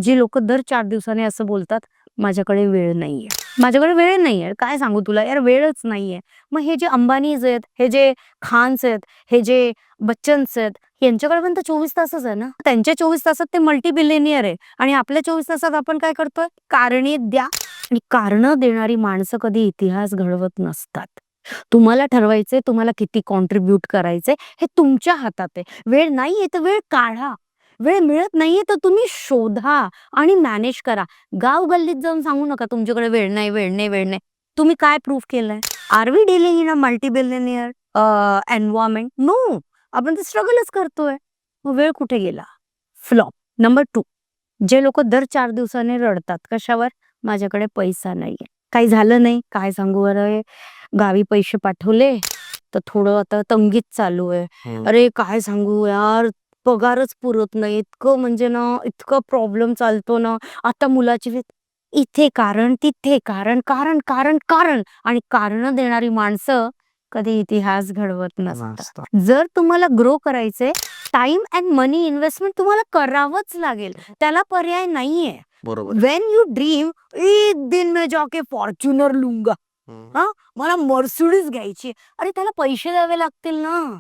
जी लोक दर 4 दिवसांनी असं बोलतात, माझ्याकडे वेळ नाहीये. माझ्याकडे वेळ नाहीये. काय सांगू तुला यार, वेळच नाहीये. मग हे जे अंबानीज आहेत, हे जे खान्स आहेत, हे जे बच्चन्स आहेत, यांच्याकडे पण तर 24 तासच आहे ना. त्यांच्या 24 तासात ते मल्टी बिलियनियर आहे आणि आपल्या 24 तासात आपण काय करतोय? कारणे द्या. आणि कारणं देणारी माणसं कधी इतिहास घडवत नसतात. तुम्हाला ठरवायचंय तुम्हाला किती कॉन्ट्रिब्यूट करायचंय, हे तुमच्या हातात आहे. वेळ नाहीये तर वेळ काढा. वेळ मिळत नाहीये तर तुम्ही शोधा आणि मॅनेज करा. गाव गल्लीत जाऊन सांगू नका तुमच्याकडे वेळ नाही, वेळ नाही, वेळ नाही. तुम्ही काय प्रूव्ह केलंय? Are we dealing in a multi billionaire environment? No. आपण तर स्ट्रगलच करतोय. मग वेळ कुठे गेला? फ्लॉप. नंबर 2, जे लोक दर 4 दिवसांनी रडतात. कशावर? माझ्याकडे पैसा नाहीये. काही झालं नाही. काय सांगू, अरे गावी पैसे पाठवले तर थोडं आता तंगीच चालू आहे. अरे काय सांगू यार, पगारच पुरत नाही. इतकं म्हणजे ना, इतकं प्रॉब्लेम चालतो ना. आता मुलाची इथे कारण, तिथे कारण, कारण, कारण, कारण आणि कारणं देणारी माणसं कधी इतिहास घडवत नसतात. जर तुम्हाला ग्रो करायचंय, टाइम अँड मनी इन्व्हेस्टमेंट तुम्हाला करावंच लागेल. त्याला पर्याय नाहीये. बरोबर. व्हेन यू ड्रीम, एक दिन में जाके फॉर्च्युनर लूंगा. मला मर्सिडीज घ्यायची. अरे त्याला पैसे द्यावे लागतील ना.